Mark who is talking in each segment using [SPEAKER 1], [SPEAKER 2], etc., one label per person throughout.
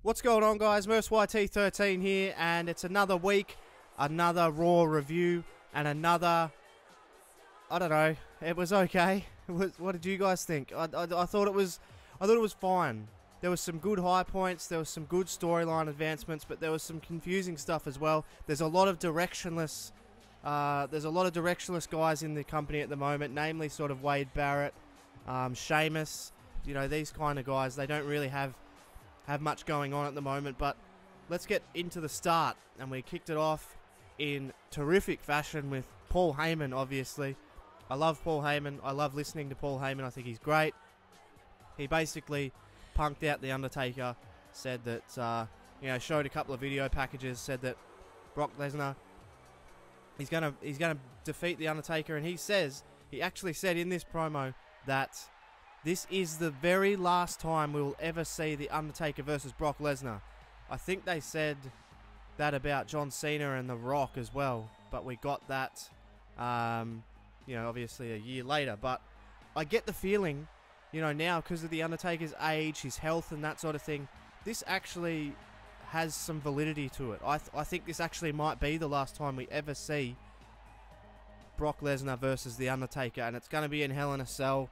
[SPEAKER 1] What's going on, guys? YT13 here, and it's another week, another Raw review, and another, I don't know, it was okay. What did you guys think? I thought it was fine. There was some good high points, there was some good storyline advancements, but there was some confusing stuff as well. There's a lot of directionless guys in the company at the moment, namely sort of Wade Barrett, Sheamus, you know, these kind of guys. They don't really have much going on at the moment, but let's get into the start. And we kicked it off in terrific fashion with Paul Heyman, obviously. I love Paul Heyman. I love listening to Paul Heyman. I think he's great. He basically punked out The Undertaker, said that, showed a couple of video packages, said that Brock Lesnar, he's gonna defeat The Undertaker, and he actually said in this promo that this is the very last time we will ever see The Undertaker versus Brock Lesnar. I think they said that about John Cena and The Rock as well, but we got that, obviously a year later. But I get the feeling, now because of The Undertaker's age, his health and that sort of thing, this actually has some validity to it. I think this actually might be the last time we ever see Brock Lesnar versus The Undertaker, and it's going to be in Hell in a Cell.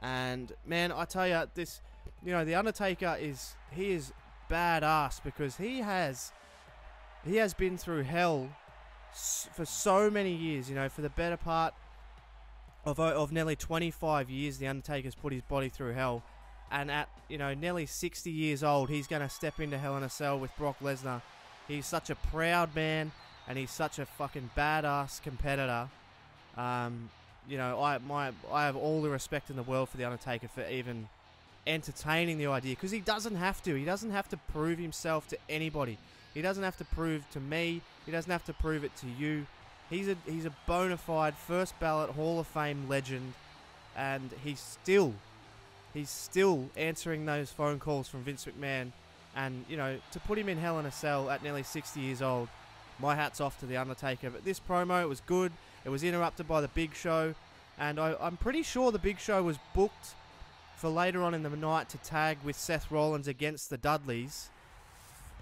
[SPEAKER 1] And man, I tell you, this, The Undertaker is badass, because he has been through hell for so many years. For the better part of nearly 25 years, The Undertaker's put his body through hell, and at nearly 60 years old, he's going to step into Hell in a Cell with Brock Lesnar. He's such a proud man, and he's such a fucking badass competitor. I have all the respect in the world for The Undertaker for even entertaining the idea, because he doesn't have to. He doesn't have to prove himself to anybody. He doesn't have to prove to me. He doesn't have to prove it to you. He's a bona fide first ballot Hall of Fame legend, and he's still answering those phone calls from Vince McMahon. And to put him in Hell in a Cell at nearly 60 years old, my hat's off to The Undertaker. But this promo, it was good. It was interrupted by The Big Show, and I'm pretty sure The Big Show was booked for later on in the night to tag with Seth Rollins against the Dudleys.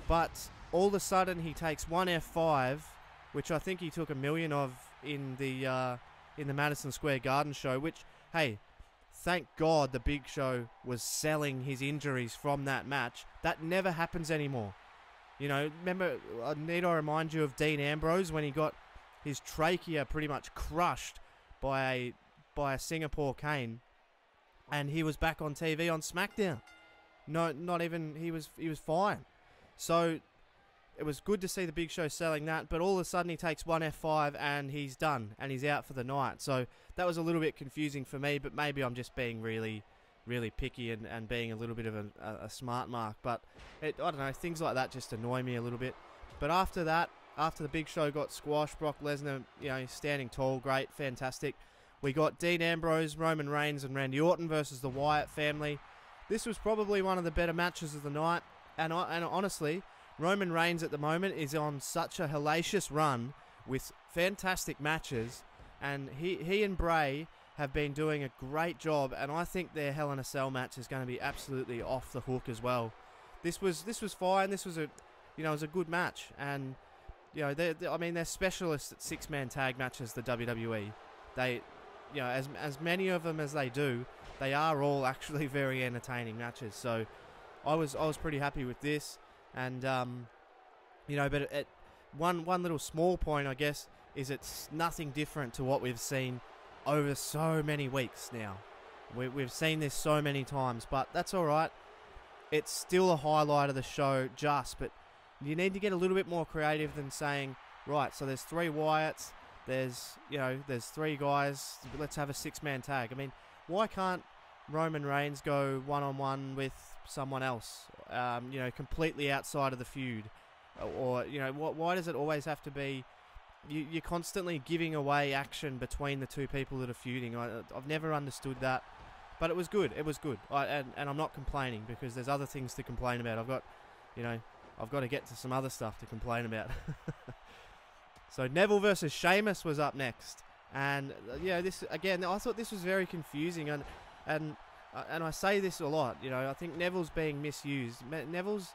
[SPEAKER 1] But all of a sudden, he takes one F5, which I think he took $1 million of in the Madison Square Garden show. Which, hey, thank God The Big Show was selling his injuries from that match. That never happens anymore. Remember, need I remind you of Dean Ambrose when he got his trachea pretty much crushed by a Singapore cane, and he was back on TV on SmackDown. No, not even, he was fine. So it was good to see The Big Show selling that, but all of a sudden he takes one F5 and he's done, and he's out for the night. So that was a little bit confusing for me, but maybe I'm just being really, really picky and being a little bit of a smart mark. But I don't know, things like that just annoy me a little bit. But after that, after The Big Show got squashed, Brock Lesnar, standing tall, great, fantastic. We got Dean Ambrose, Roman Reigns, and Randy Orton versus the Wyatt family. This was probably one of the better matches of the night. And honestly, Roman Reigns at the moment is on such a hellacious run with fantastic matches. And he and Bray have been doing a great job. And I think their Hell in a Cell match is going to be absolutely off the hook as well. This was fine. This was it was a good match. And they're specialists at six-man tag matches, the WWE. They, as many of them as they do, they are all actually very entertaining matches. So I was pretty happy with this. And but one little small point, I guess, is it's nothing different to what we've seen over so many weeks now. We've seen this so many times, but that's all right. It's still a highlight of the show, but you need to get a little bit more creative than saying, right, so there's 3 Wyatts, there's three guys, let's have a 6-man tag. I mean, why can't Roman Reigns go one-on-one with someone else, completely outside of the feud? Or, why does it always have to be, you're constantly giving away action between the two people that are feuding? I've never understood that, but it was good. It was good. And I'm not complaining, because there's other things to complain about. I've got to get to some other stuff to complain about. So Neville versus Sheamus was up next. And, this, again, I thought this was very confusing. And I say this a lot, I think Neville's being misused. Neville's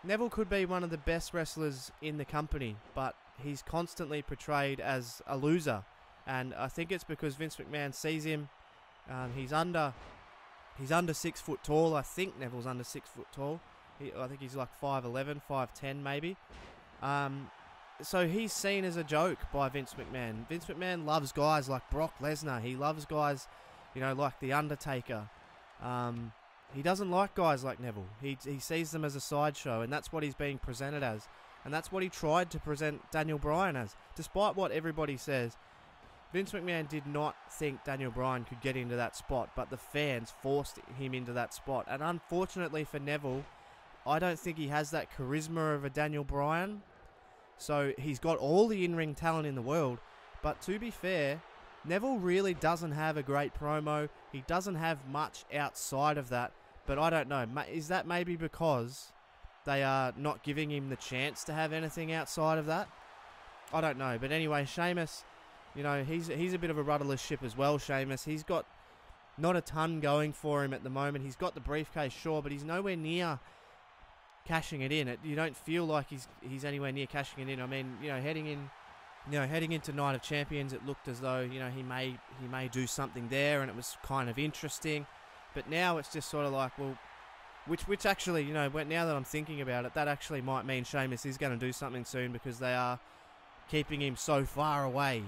[SPEAKER 1] Neville could be one of the best wrestlers in the company, but he's constantly portrayed as a loser. And I think it's because Vince McMahon sees him. He's under 6 foot tall. I think Neville's under 6 foot tall. I think he's like 5'11", 5'10", maybe. So he's seen as a joke by Vince McMahon. Vince McMahon loves guys like Brock Lesnar. He loves guys, like The Undertaker. He doesn't like guys like Neville. He sees them as a sideshow, and that's what he's being presented as. And that's what he tried to present Daniel Bryan as. Despite what everybody says, Vince McMahon did not think Daniel Bryan could get into that spot, but the fans forced him into that spot. And unfortunately for Neville, I don't think he has that charisma of a Daniel Bryan. So he's got all the in-ring talent in the world, but to be fair, Neville really doesn't have a great promo. He doesn't have much outside of that, but I don't know. Is that maybe because they are not giving him the chance to have anything outside of that? I don't know. But anyway, Sheamus, he's a bit of a rudderless ship as well, Sheamus. He's got not a ton going for him at the moment. He's got the briefcase, sure, but he's nowhere near cashing it in. You don't feel like he's anywhere near cashing it in. I mean, heading into Night of Champions, it looked as though he may do something there, and it was kind of interesting. But now it's just sort of like, well, which actually, now that I'm thinking about it, that actually might mean Sheamus is going to do something soon, because they are keeping him so far away,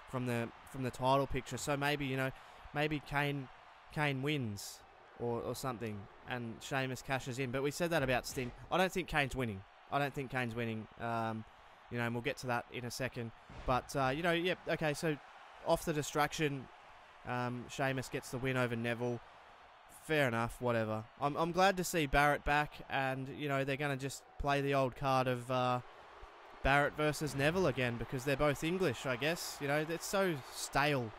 [SPEAKER 1] from the title picture. So maybe Kane wins or something, and Sheamus cashes in. But we said that about Sting. I don't think Kane's winning. And we'll get to that in a second. But, okay, so off the distraction, Sheamus gets the win over Neville. Fair enough, whatever. I'm glad to see Barrett back, and, they're going to just play the old card of Barrett versus Neville again, because they're both English, I guess. It's so stale.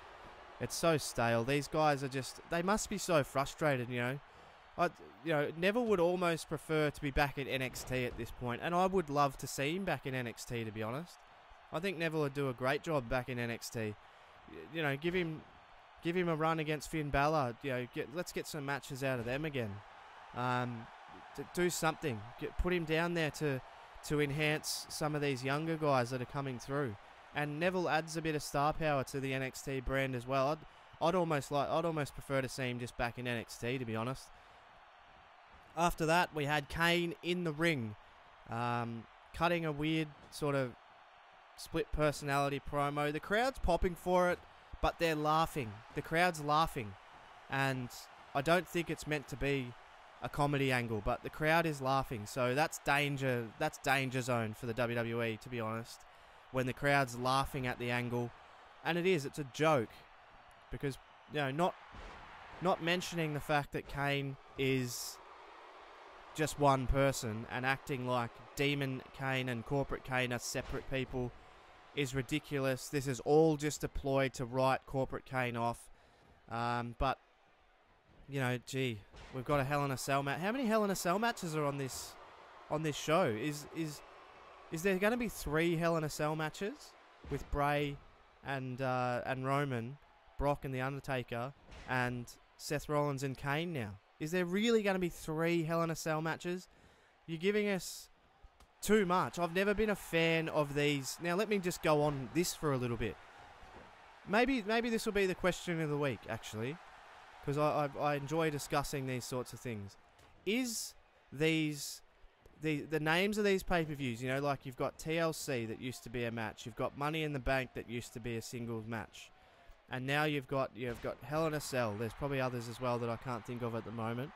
[SPEAKER 1] It's so stale. These guys are just, they must be so frustrated, Neville would almost prefer to be back at NXT at this point, and I would love to see him back in NXT, to be honest. I think Neville would do a great job back in NXT. Give him a run against Finn Balor. Let's get some matches out of them again. Do something. Put him down there to enhance some of these younger guys that are coming through. And Neville adds a bit of star power to the NXT brand as well. I'd almost prefer to see him just back in NXT, to be honest. After that, we had Kane in the ring, cutting a weird sort of split personality promo. The crowd's popping for it, but they're laughing. The crowd's laughing, and I don't think it's meant to be a comedy angle, but the crowd is laughing. So that's danger. That's danger zone for the WWE, to be honest, when the crowd's laughing at the angle. And it's a joke, because not mentioning the fact that Kane is just one person and acting like Demon Kane and Corporate Kane are separate people is ridiculous. This is all just a ploy to write Corporate Kane off. But we've got a Hell in a Cell match. How many Hell in a Cell matches are on this show? Is there going to be 3 Hell in a Cell matches with Bray and Roman, Brock and The Undertaker, and Seth Rollins and Kane now? Is there really going to be 3 Hell in a Cell matches? You're giving us too much. I've never been a fan of these. Now, let me just go on this for a little bit. Maybe this will be the question of the week, actually, because I enjoy discussing these sorts of things. Is these the names of these pay-per-views, like you've got TLC that used to be a match, you've got Money in the Bank that used to be a singles match, and now you've got Hell in a Cell. There's probably others as well that I can't think of at the moment.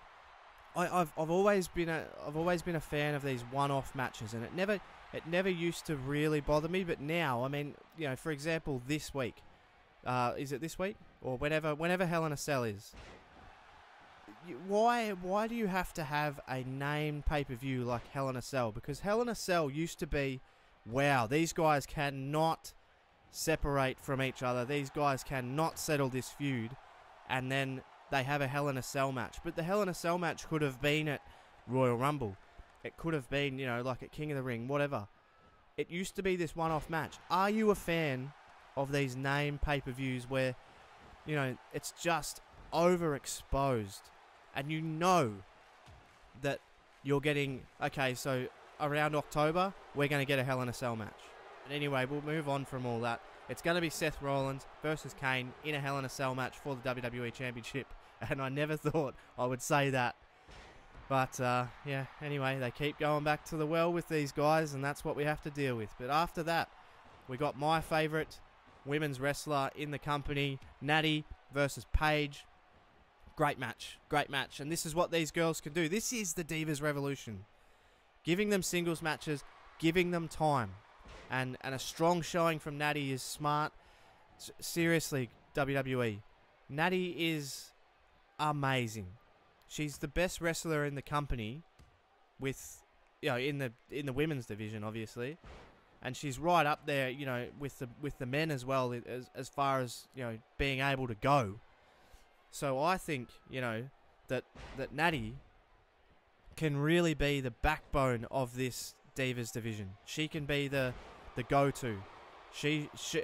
[SPEAKER 1] I've always been a fan of these one-off matches, and it never used to really bother me. But now, I mean, for example, this week, is it this week or whenever Hell in a Cell is? Why do you have to have a named pay-per-view like Hell in a Cell? Because Hell in a Cell used to be, wow, these guys cannot separate from each other. These guys cannot settle this feud, and then they have a Hell in a Cell match. But the Hell in a Cell match could have been at Royal Rumble. It could have been, like at King of the Ring, whatever. It used to be this one-off match. Are you a fan of these name pay-per-views where, it's just overexposed, and that you're getting, okay, so around October, we're going to get a Hell in a Cell match. But anyway, we'll move on from all that. It's going to be Seth Rollins versus Kane in a Hell in a Cell match for the WWE Championship. And I never thought I would say that. But, yeah, anyway, they keep going back to the well with these guys, and that's what we have to deal with. But after that, we got my favourite women's wrestler in the company, Natty versus Paige. Great match. Great match. And this is what these girls can do. This is the Divas Revolution. Giving them singles matches, giving them time. And a strong showing from Natty is smart. Seriously, WWE. Natty is amazing. She's the best wrestler in the company with, you know, in the women's division, obviously. And she's right up there, you know, with the men as well, as far as, you know, being able to go. So I think, you know, that Natty can really be the backbone of this Divas division. She can be the go-to.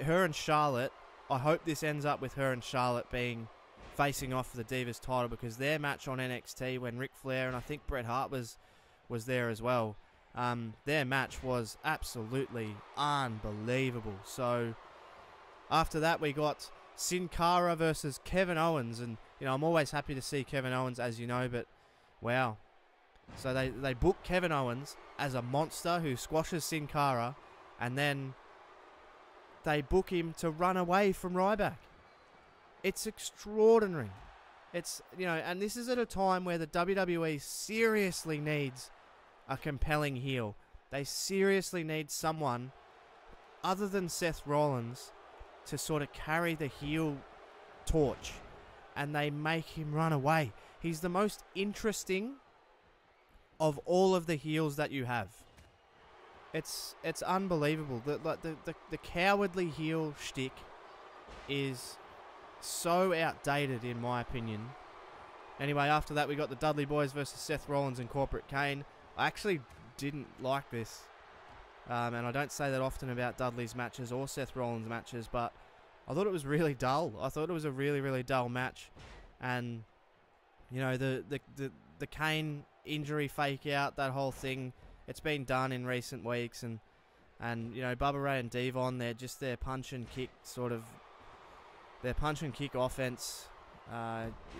[SPEAKER 1] Her and Charlotte, I hope this ends up with her and Charlotte being facing off for the Divas title, because their match on NXT when Ric Flair and I think Bret Hart was there as well, their match was absolutely unbelievable. So after that we got Sin Cara versus Kevin Owens, and you know, I'm always happy to see Kevin Owens, as you know, but wow. So they book Kevin Owens as a monster who squashes Sin Cara, and then they book him to run away from Ryback. It's extraordinary. It's, you know, and this is at a time where the WWE seriously needs a compelling heel. They seriously need someone other than Seth Rollins to sort of carry the heel torch, and they make him run away. He's the most interesting of all of the heels that you have. It's unbelievable. The cowardly heel shtick is so outdated, in my opinion. Anyway, after that we got the Dudley Boys versus Seth Rollins and Corporate Kane. I actually didn't like this, and I don't say that often about Dudley's matches or Seth Rollins' matches, but I thought it was really dull. I thought it was a really, really dull match. And you know, the Kane injury fake out, that whole thing, it's been done in recent weeks, and you know, Bubba Ray and Devon, they're just their punch and kick sort of. Their punch and kick offense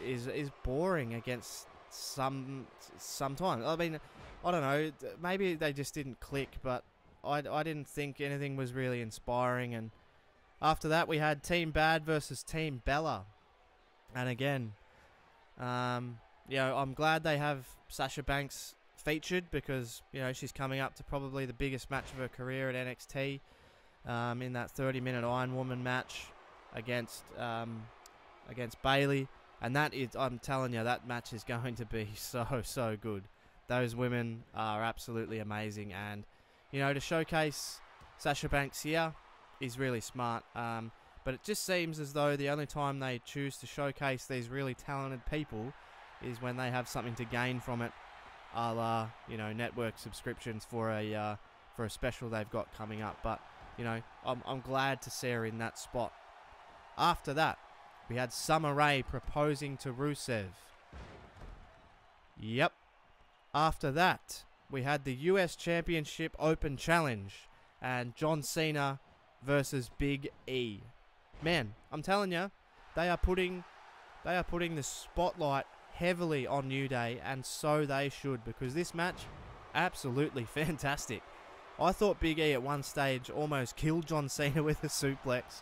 [SPEAKER 1] is boring against sometimes. I mean, I don't know. Maybe they just didn't click, but I didn't think anything was really inspiring. And after that, we had Team Bad versus Team Bella. And again, you know, I'm glad they have Sasha Banks featured, because, you know, she's coming up to probably the biggest match of her career at NXT, in that 30-minute Iron Woman match against Bayley, and that is, I'm telling you, that match is going to be so good. Those women are absolutely amazing, and you know, to showcase Sasha Banks here is really smart. But it just seems as though the only time they choose to showcase these really talented people is when they have something to gain from it, a la, you know, network subscriptions for a special they've got coming up. But you know, I'm glad to see her in that spot. After that, we had Summer Rae proposing to Rusev. Yep. After that, we had the US Championship Open Challenge and John Cena versus Big E. Man, I'm telling you, they are putting the spotlight heavily on New Day, and so they should, because this match, absolutely fantastic. I thought Big E at one stage almost killed John Cena with a suplex.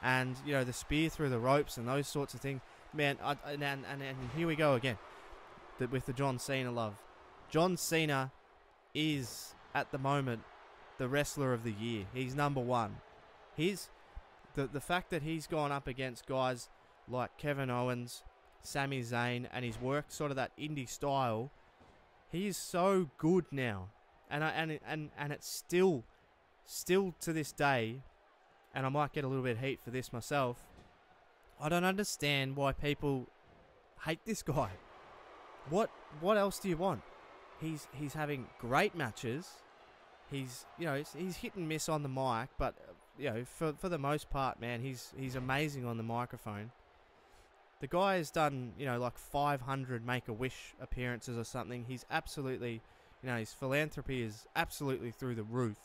[SPEAKER 1] And, you know, the spear through the ropes and those sorts of things. Man, and here we go again with the John Cena love. John Cena is, at the moment, the wrestler of the year. He's number one. He's the fact that he's gone up against guys like Kevin Owens, Sami Zayn, and he's worked sort of that indie style. He is so good now. And it's still to this day, and I might get a little bit of heat for this myself, I don't understand why people hate this guy. What else do you want? He's having great matches. He's, you know, he's hit and miss on the mic, but you know, for the most part, man, he's amazing on the microphone. The guy has done, you know, like 500 Make-A-Wish appearances or something. He's absolutely You know, his philanthropy is absolutely through the roof.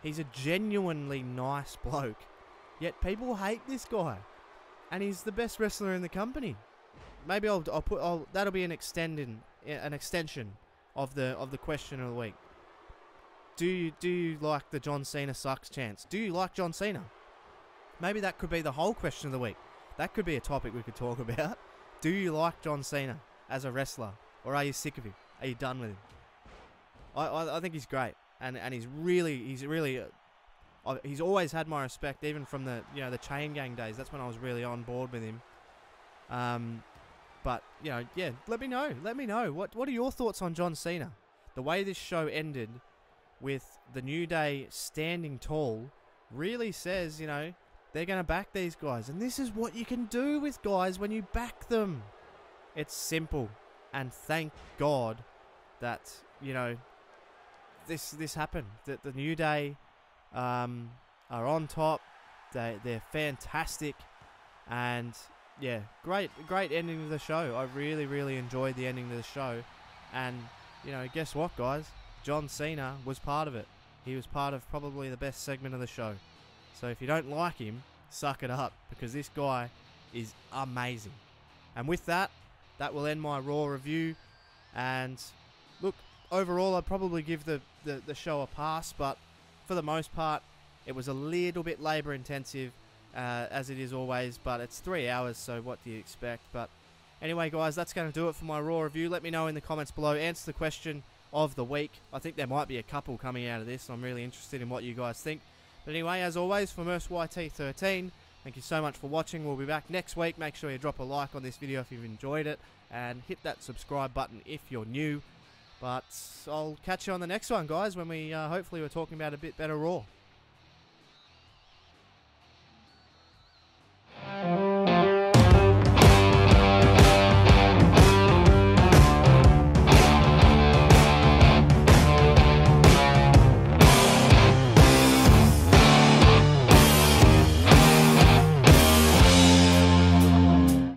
[SPEAKER 1] He's a genuinely nice bloke, yet people hate this guy, and he's the best wrestler in the company. Maybe that'll be an extension of the question of the week. Do you like the John Cena sucks chance? Do you like John Cena? Maybe that could be the whole question of the week. That could be a topic we could talk about. Do you like John Cena as a wrestler, or are you sick of him? Are you done with him? I think he's great, and he's always had my respect, even from the Chain Gang days. That's when I was really on board with him. But yeah, let me know. What are your thoughts on John Cena? The way this show ended, with the New Day standing tall, really says they're going to back these guys, and this is what you can do with guys when you back them. It's simple, and thank God that this happened. That the New Day are on top. They're fantastic, and yeah, great ending to the show. I really enjoyed the ending to the show, and guess what, guys? John Cena was part of it. He was part of probably the best segment of the show. So if you don't like him, suck it up, because this guy is amazing. And with that will end my Raw review. And look, overall I'd probably give the show a pass, but for the most part it was a little bit labour intensive, as it is always, but it's 3 hours, so what do you expect? But anyway, guys, that's going to do it for my Raw review. Let me know in the comments below. Answer the question of the week. I think there might be a couple coming out of this. I'm really interested in what you guys think. But anyway, as always, from YT13, thank you so much for watching. We'll be back next week. Make sure you drop a like on this video if you've enjoyed it, and hit that subscribe button if you're new. But I'll catch you on the next one, guys, when we hopefully we're talking about a bit better Raw.